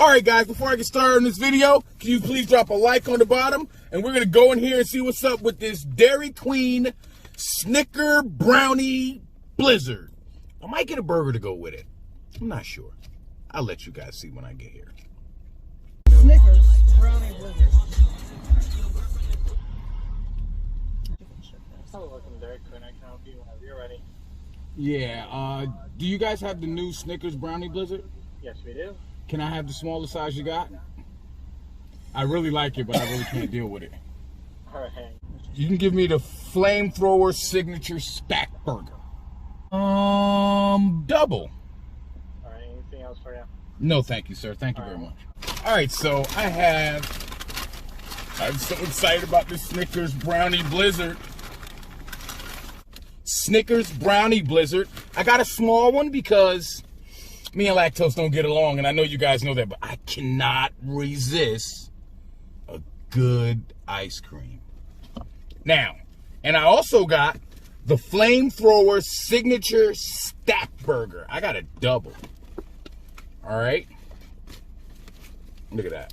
Alright guys, before I get started on this video, can you please drop a like on the bottom? And we're going to go in here and see what's up with this Dairy Queen Snicker Brownie Blizzard. I might get a burger to go with it. I'm not sure. I'll let you guys see when I get here. Snickers Brownie Blizzard. Hello, welcome to Dairy Queen. I can help you whenever you're ready. Yeah, do you guys have the new Snickers Brownie Blizzard? Yes, we do. Can I have the smaller size you got? I really like it, but I really can't deal with it. Alright. You can give me the Flamethrower Signature Stack Burger. Double. Alright, anything else for you? No, thank you, sir. Thank you very much. Alright, so I'm so excited about this Snickers Brownie Blizzard. Snickers Brownie Blizzard. I got a small one because me and lactose don't get along, and I know you guys know that, but I cannot resist a good ice cream. Now, and I also got the Flamethrower Signature Stack Burger. I got a double. All right. Look at that.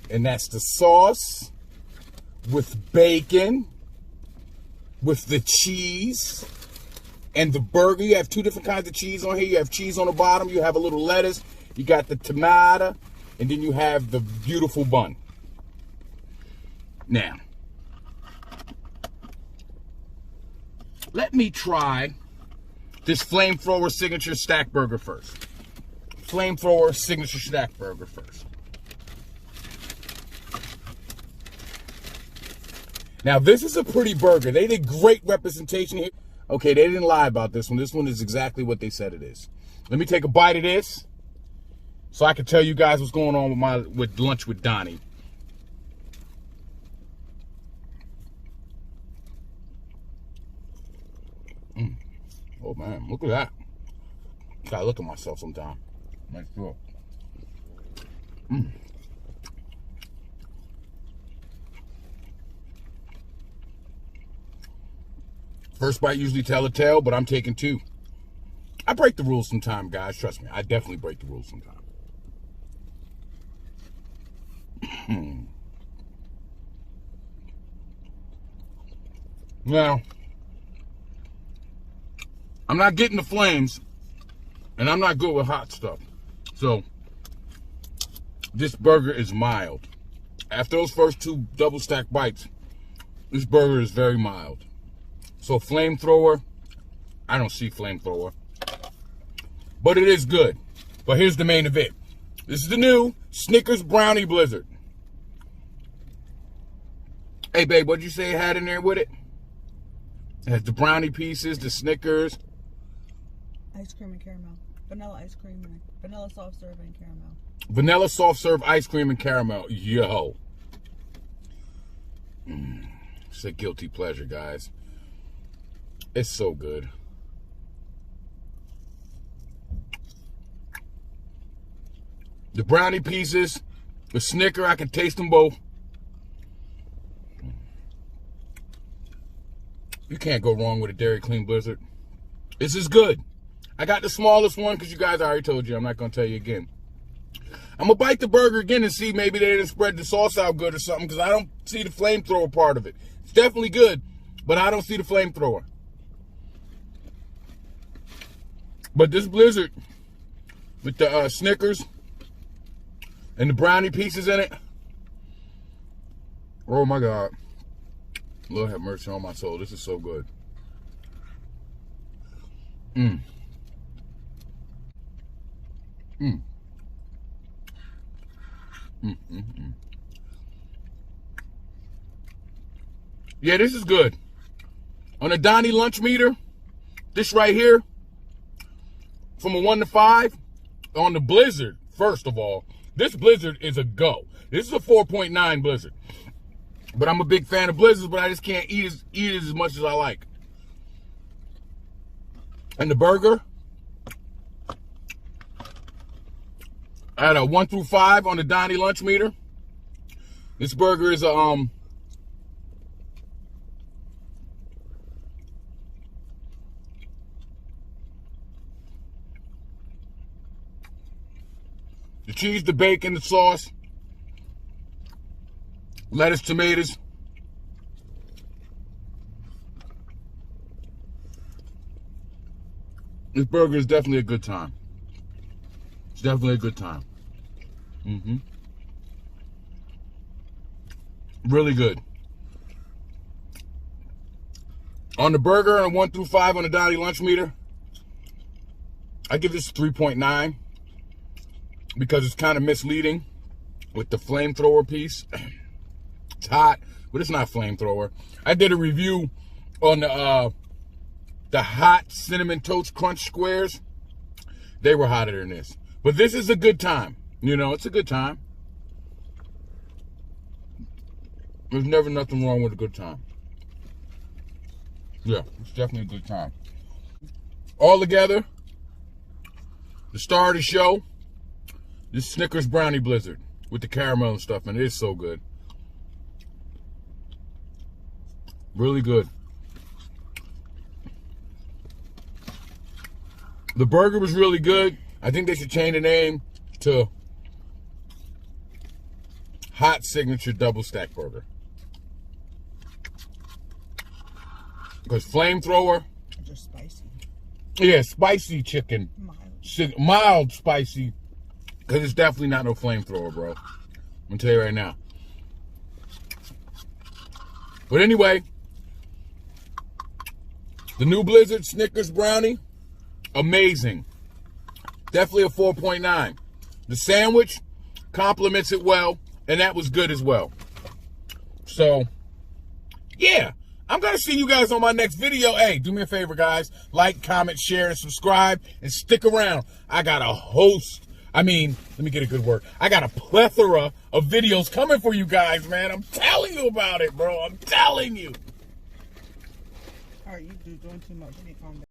And that's the sauce with bacon, with the cheese, and the burger. You have two different kinds of cheese on here. You have cheese on the bottom. You have a little lettuce. You got the tomato. And then you have the beautiful bun. Now, let me try this Flamethrower Signature Stack Burger first. Flamethrower Signature Stack Burger first. Now, this is a pretty burger. They did great representation here. Okay, they didn't lie about this one. This one is exactly what they said it is. Let me take a bite of this so I can tell you guys what's going on with lunch with Donnie. Oh man, look at that. Gotta look at myself sometime. Make sure. First bite usually tell a tale, but I'm taking two. I break the rules sometime, guys. Trust me, I definitely break the rules sometime. Now, I'm not getting the flames, and I'm not good with hot stuff. So, this burger is mild. After those first two double stack bites, this burger is very mild. So Flamethrower, I don't see Flamethrower, but it is good. But here's the main event. This is the new Snickers Brownie Blizzard. Hey babe, what'd you say it had in there with it? It has the brownie pieces, the Snickers. Ice cream and caramel. Vanilla ice cream and vanilla soft serve and caramel. Vanilla soft serve ice cream and caramel. Yo. It's a guilty pleasure, guys. It's so good. The brownie pieces, the Snicker, I can taste them both. You can't go wrong with a Dairy Queen Blizzard. This is good. I got the smallest one because you guys, I already told you. I'm not going to tell you again. I'm going to bite the burger again and see maybe they didn't spread the sauce out good or something because I don't see the Flamethrower part of it. It's definitely good, but I don't see the Flamethrower. But this Blizzard with the Snickers and the brownie pieces in it, oh my God. Lord have mercy on my soul. This is so good. Yeah, this is good. On a Donnie lunch meter, this right here, from a 1 to 5, on the Blizzard, first of all, this Blizzard is a go. This is a 4.9 Blizzard. But I'm a big fan of Blizzards, but I just can't eat it as much as I like. And the burger, I had a 1 through 5 on the Donnie lunch meter. This burger is a The cheese, the bacon, the sauce, lettuce, tomatoes. This burger is definitely a good time. It's definitely a good time. Really good. On the burger, on a 1 through 5 on the Donnie lunch meter, I give this a 3.9 because it's kind of misleading with the flamethrower piece. It's hot, but it's not flamethrower. I did a review on the hot cinnamon toast crunch squares. They were hotter than this. But this is a good time. You know, it's a good time. There's never nothing wrong with a good time. Yeah, it's definitely a good time. All together, the star of the show, this Snickers Brownie Blizzard with the caramel and stuff, and it is so good. Really good. The burger was really good. I think they should change the name to Hot Signature Double Stack Burger. Because Flamethrower. Just spicy. Yeah, spicy chicken. Mild spicy. Because it's definitely not no Flamethrower, bro. I'm going to tell you right now. But anyway, the new Blizzard Snickers Brownie, amazing. Definitely a 4.9. The sandwich complements it well, and that was good as well. So, yeah. I'm going to see you guys on my next video. Hey, do me a favor, guys. Like, comment, share, and subscribe, and stick around. I got a let me get a good word. I got a plethora of videos coming for you guys, man. I'm telling you about it, bro. I'm telling you. All right, you're doing too much. You need to calm down.